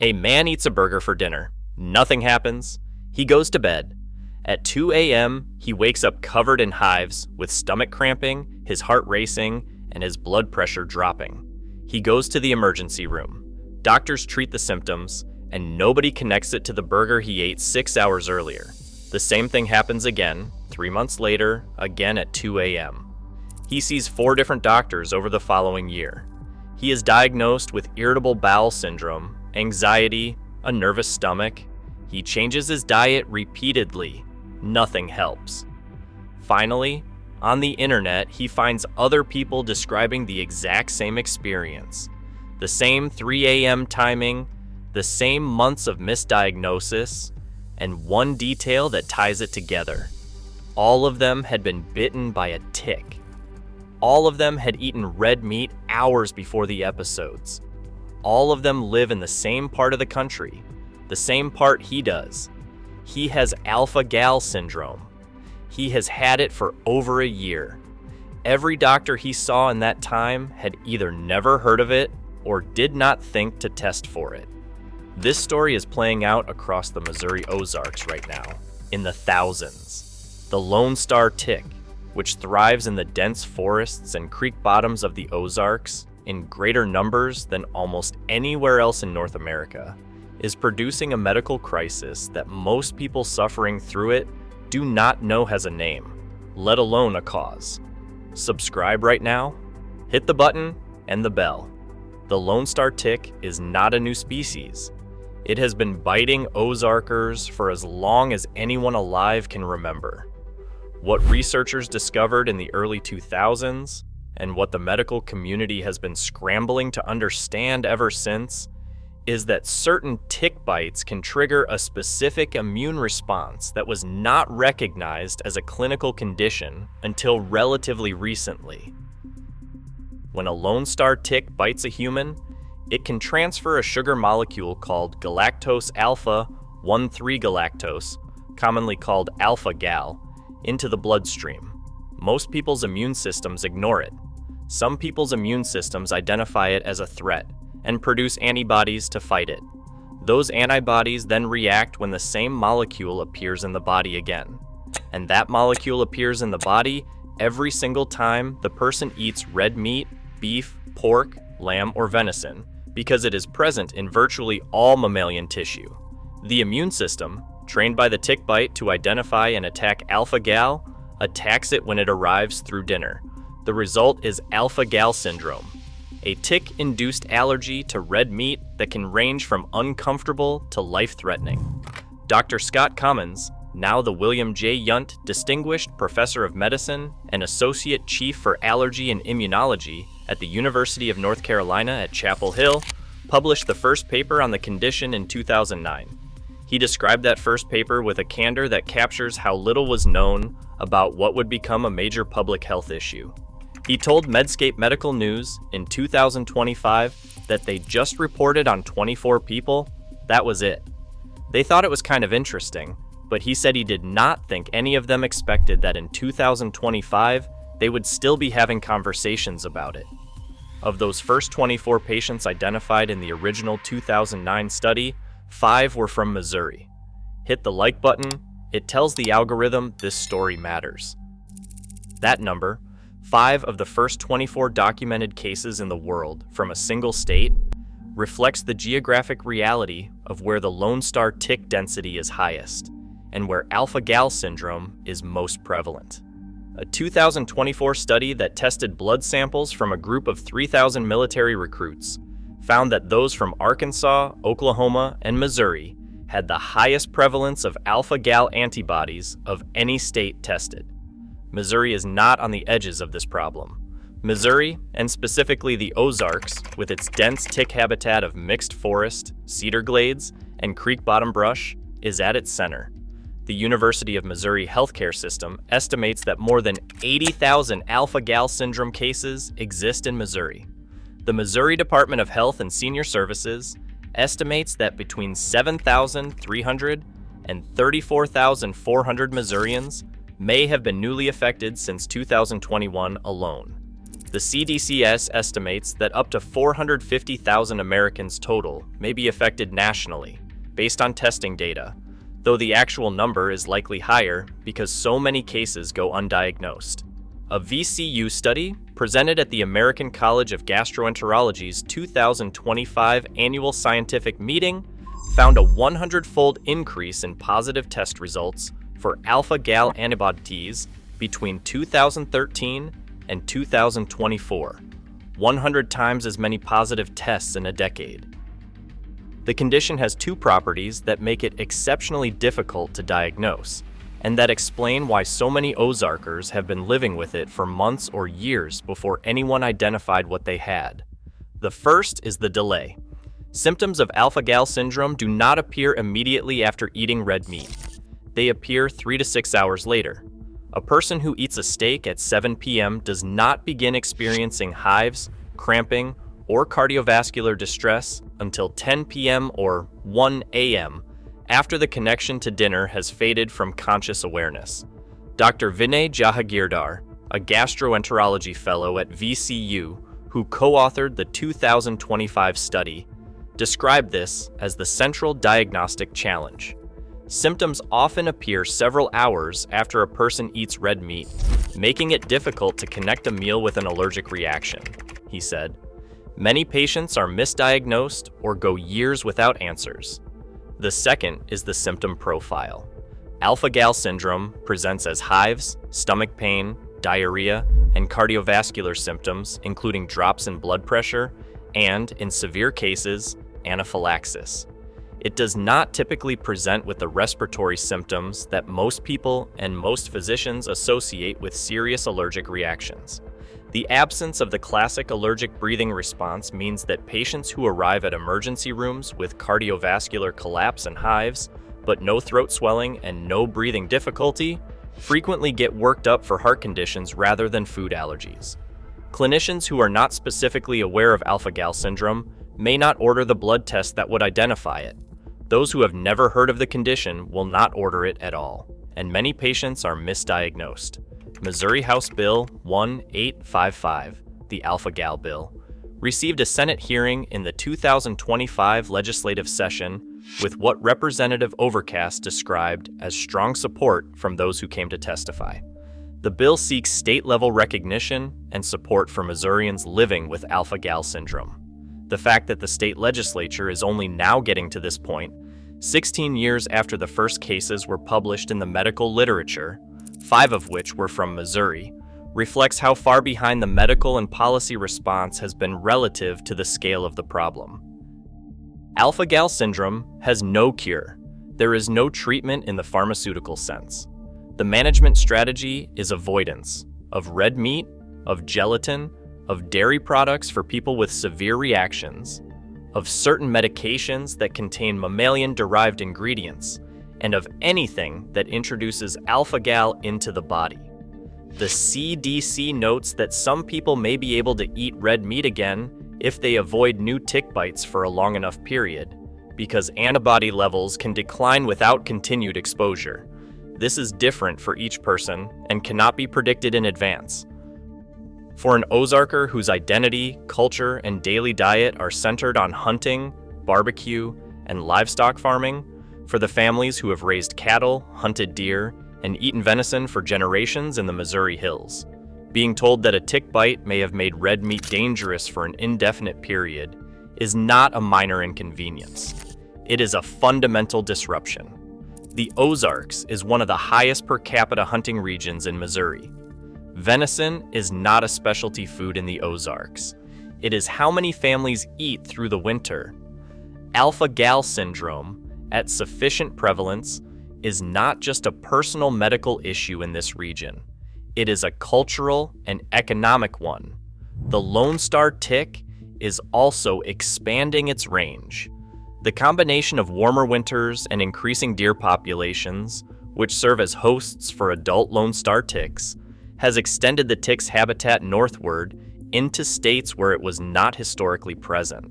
A man eats a burger for dinner. Nothing happens. He goes to bed. At 2 a.m., he wakes up covered in hives, with stomach cramping, his heart racing, and his blood pressure dropping. He goes to the emergency room. Doctors treat the symptoms, and nobody connects it to the burger he ate 6 hours earlier. The same thing happens again, 3 months later, again at 2 a.m. He sees 4 different doctors over the following year. He is diagnosed with irritable bowel syndrome, anxiety, a nervous stomach. He changes his diet repeatedly. Nothing helps. Finally, on the internet, he finds other people describing the exact same experience. The same 3 a.m. timing, the same months of misdiagnosis, and one detail that ties it together. All of them had been bitten by a tick. All of them had eaten red meat hours before the episodes. All of them live in the same part of the country, the same part he does. He has alpha-gal syndrome. He has had it for over a year. Every doctor he saw in that time had either never heard of it or did not think to test for it. This story is playing out across the Missouri Ozarks right now, in the thousands. The Lone Star tick, which thrives in the dense forests and creek bottoms of the Ozarks in greater numbers than almost anywhere else in North America, is producing a medical crisis that most people suffering through it do not know has a name, let alone a cause. Subscribe right now, hit the button and the bell. The Lone Star tick is not a new species. It has been biting Ozarkers for as long as anyone alive can remember. What researchers discovered in the early 2000s, and what the medical community has been scrambling to understand ever since, is that certain tick bites can trigger a specific immune response that was not recognized as a clinical condition until relatively recently. When a Lone Star tick bites a human, it can transfer a sugar molecule called galactose alpha 1,3-galactose, commonly called alpha-gal, into the bloodstream. Most people's immune systems ignore it. Some people's immune systems identify it as a threat and produce antibodies to fight it. Those antibodies then react when the same molecule appears in the body again. And that molecule appears in the body every single time the person eats red meat, beef, pork, lamb, or venison, because it is present in virtually all mammalian tissue. The immune system, trained by the tick bite to identify and attack alpha-gal, attacks it when it arrives through dinner. The result is alpha-gal syndrome, a tick-induced allergy to red meat that can range from uncomfortable to life-threatening. Dr. Scott Cummins, now the William J. Yunt Distinguished Professor of Medicine and Associate Chief for Allergy and Immunology at the University of North Carolina at Chapel Hill, published the first paper on the condition in 2009. He described that first paper with a candor that captures how little was known about what would become a major public health issue. He told Medscape Medical News in 2025 that they just reported on 24 people. That was it. They thought it was kind of interesting, but he said he did not think any of them expected that in 2025 they would still be having conversations about it. Of those first 24 patients identified in the original 2009 study, 5 were from Missouri. Hit the like button. It tells the algorithm this story matters. That number, 5 of the first 24 documented cases in the world from a single state, reflects the geographic reality of where the Lone Star tick density is highest and where alpha-gal syndrome is most prevalent. A 2024 study that tested blood samples from a group of 3,000 military recruits found that those from Arkansas, Oklahoma, and Missouri had the highest prevalence of alpha-gal antibodies of any state tested. Missouri is not on the edges of this problem. Missouri, and specifically the Ozarks, with its dense tick habitat of mixed forest, cedar glades, and creek bottom brush, is at its center. The University of Missouri healthcare system estimates that more than 80,000 alpha-gal syndrome cases exist in Missouri. The Missouri Department of Health and Senior Services estimates that between 7,300 and 34,400 Missourians may have been newly affected since 2021 alone. The CDCS estimates that up to 450,000 Americans total may be affected nationally, based on testing data, though the actual number is likely higher because so many cases go undiagnosed. A VCU study presented at the American College of Gastroenterology's 2025 annual scientific meeting found a 100-fold increase in positive test results for alpha-gal antibodies between 2013 and 2024, 100 times as many positive tests in a decade. The condition has two properties that make it exceptionally difficult to diagnose, and that explain why so many Ozarkers have been living with it for months or years before anyone identified what they had. The first is the delay. Symptoms of alpha-gal syndrome do not appear immediately after eating red meat. They appear 3 to 6 hours later. A person who eats a steak at 7 p.m. does not begin experiencing hives, cramping, or cardiovascular distress until 10 p.m. or 1 a.m. after the connection to dinner has faded from conscious awareness. Dr. Vinay Jahagirdar, a gastroenterology fellow at VCU who co-authored the 2025 study, described this as the central diagnostic challenge. Symptoms often appear several hours after a person eats red meat, making it difficult to connect a meal with an allergic reaction, he said. Many patients are misdiagnosed or go years without answers. The second is the symptom profile. Alpha-gal syndrome presents as hives, stomach pain, diarrhea, and cardiovascular symptoms, including drops in blood pressure, and, in severe cases, anaphylaxis. It does not typically present with the respiratory symptoms that most people and most physicians associate with serious allergic reactions. The absence of the classic allergic breathing response means that patients who arrive at emergency rooms with cardiovascular collapse and hives, but no throat swelling and no breathing difficulty, frequently get worked up for heart conditions rather than food allergies. Clinicians who are not specifically aware of alpha-gal syndrome may not order the blood test that would identify it. Those who have never heard of the condition will not order it at all, and many patients are misdiagnosed. Missouri House Bill 1855, the alpha-gal bill, received a Senate hearing in the 2025 legislative session with what Representative Overcast described as strong support from those who came to testify. The bill seeks state-level recognition and support for Missourians living with alpha-gal syndrome. The fact that the state legislature is only now getting to this point, 16 years after the first cases were published in the medical literature, 5 of which were from Missouri, reflects how far behind the medical and policy response has been relative to the scale of the problem. Alpha-gal syndrome has no cure. There is no treatment in the pharmaceutical sense. The management strategy is avoidance of red meat, of gelatin, of dairy products for people with severe reactions, of certain medications that contain mammalian-derived ingredients, and of anything that introduces alpha-gal into the body. The CDC notes that some people may be able to eat red meat again if they avoid new tick bites for a long enough period, because antibody levels can decline without continued exposure. This is different for each person and cannot be predicted in advance. For an Ozarker whose identity, culture, and daily diet are centered on hunting, barbecue, and livestock farming, for the families who have raised cattle, hunted deer, and eaten venison for generations in the Missouri hills, being told that a tick bite may have made red meat dangerous for an indefinite period is not a minor inconvenience. It is a fundamental disruption. The Ozarks is one of the highest per capita hunting regions in Missouri. Venison is not a specialty food in the Ozarks. It is how many families eat through the winter. Alpha-gal syndrome, at sufficient prevalence, is not just a personal medical issue in this region. It is a cultural and economic one. The Lone Star tick is also expanding its range. The combination of warmer winters and increasing deer populations, which serve as hosts for adult Lone Star ticks, has extended the tick's habitat northward into states where it was not historically present.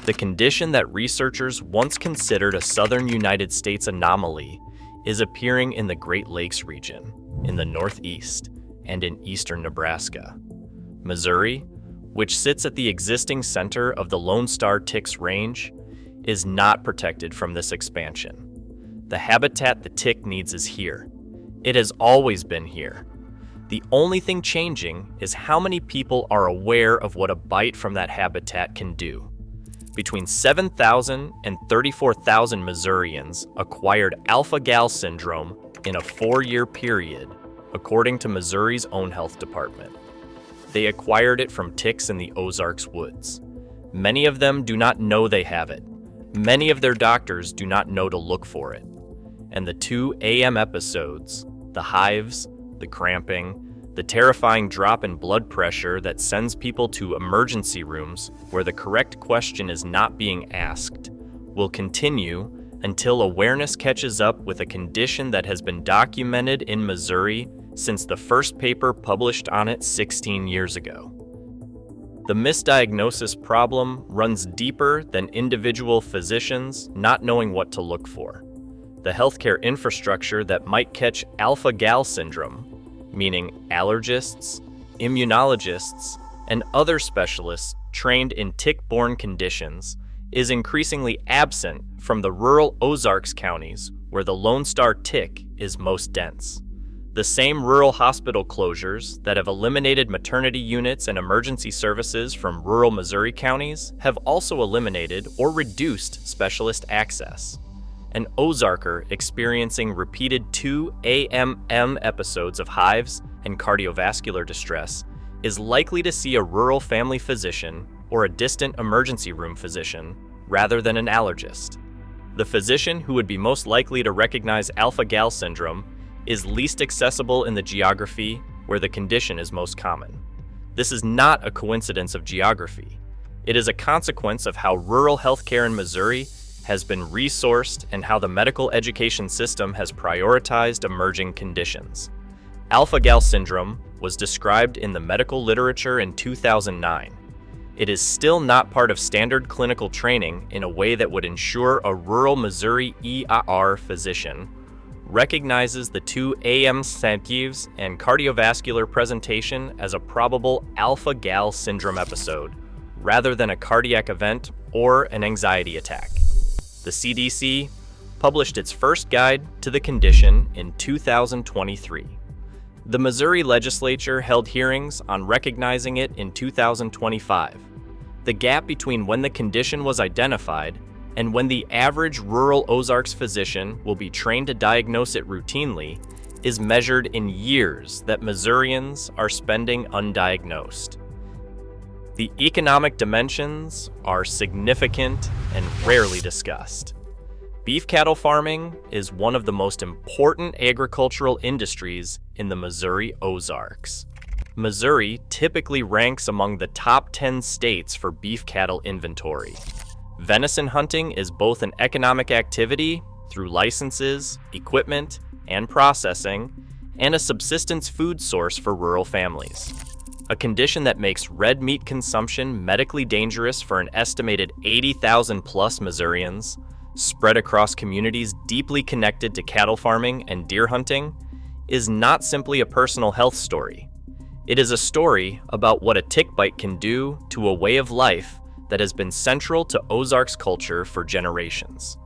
The condition that researchers once considered a southern United States anomaly is appearing in the Great Lakes region, in the Northeast, and in eastern Nebraska. Missouri, which sits at the existing center of the Lone Star Tick's range, is not protected from this expansion. The habitat the tick needs is here. It has always been here. The only thing changing is how many people are aware of what a bite from that habitat can do. Between 7,000 and 34,000 Missourians acquired alpha-gal syndrome in a 4-year period, according to Missouri's own health department. They acquired it from ticks in the Ozarks woods. Many of them do not know they have it. Many of their doctors do not know to look for it. And the 2 a.m. episodes, the hives, the cramping, the terrifying drop in blood pressure that sends people to emergency rooms where the correct question is not being asked, will continue until awareness catches up with a condition that has been documented in Missouri since the first paper published on it 16 years ago. The misdiagnosis problem runs deeper than individual physicians not knowing what to look for. The healthcare infrastructure that might catch alpha-gal syndrome, meaning allergists, immunologists, and other specialists trained in tick-borne conditions, is increasingly absent from the rural Ozarks counties where the Lone Star tick is most dense. The same rural hospital closures that have eliminated maternity units and emergency services from rural Missouri counties have also eliminated or reduced specialist access. An Ozarker experiencing repeated 2 AMM episodes of hives and cardiovascular distress is likely to see a rural family physician or a distant emergency room physician rather than an allergist. The physician who would be most likely to recognize alpha-gal syndrome is least accessible in the geography where the condition is most common. This is not a coincidence of geography. It is a consequence of how rural healthcare in Missouri has been resourced and how the medical education system has prioritized emerging conditions. Alpha-gal syndrome was described in the medical literature in 2009. It is still not part of standard clinical training in a way that would ensure a rural Missouri ER physician recognizes the 2 AM symptoms and cardiovascular presentation as a probable alpha-gal syndrome episode, rather than a cardiac event or an anxiety attack. The CDC published its first guide to the condition in 2023. The Missouri legislature held hearings on recognizing it in 2025. The gap between when the condition was identified and when the average rural Ozarks physician will be trained to diagnose it routinely is measured in years that Missourians are spending undiagnosed. The economic dimensions are significant and rarely discussed. Beef cattle farming is one of the most important agricultural industries in the Missouri Ozarks. Missouri typically ranks among the top 10 states for beef cattle inventory. Venison hunting is both an economic activity through licenses, equipment, and processing, and a subsistence food source for rural families. A condition that makes red meat consumption medically dangerous for an estimated 80,000 plus Missourians, spread across communities deeply connected to cattle farming and deer hunting, is not simply a personal health story. It is a story about what a tick bite can do to a way of life that has been central to Ozarks culture for generations.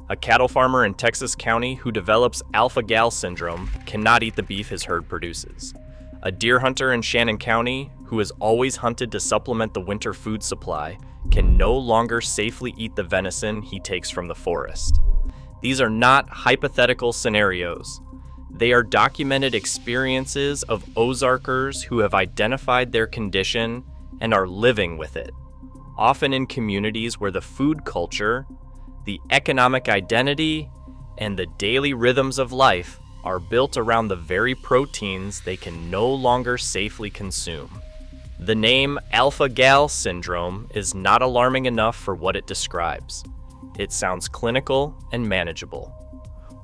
A cattle farmer in Texas County who develops alpha-gal syndrome cannot eat the beef his herd produces. A deer hunter in Shannon County who has always hunted to supplement the winter food supply can no longer safely eat the venison he takes from the forest. These are not hypothetical scenarios. They are documented experiences of Ozarkers who have identified their condition and are living with it, often in communities where the food culture, the economic identity, and the daily rhythms of life are built around the very proteins they can no longer safely consume. The name alpha-gal syndrome is not alarming enough for what it describes. It sounds clinical and manageable.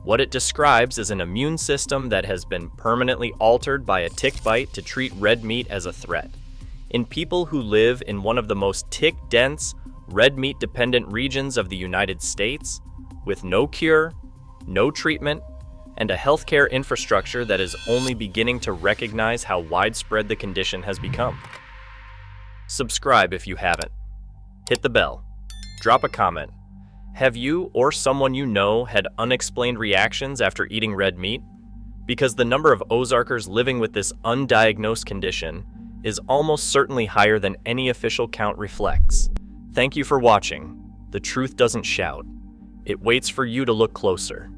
What it describes is an immune system that has been permanently altered by a tick bite to treat red meat as a threat. In people who live in one of the most tick-dense, red meat-dependent regions of the United States, with no cure, no treatment, and a healthcare infrastructure that is only beginning to recognize how widespread the condition has become. Subscribe if you haven't. Hit the bell. Drop a comment. Have you or someone you know had unexplained reactions after eating red meat? Because the number of Ozarkers living with this undiagnosed condition is almost certainly higher than any official count reflects. Thank you for watching. The truth doesn't shout. It waits for you to look closer.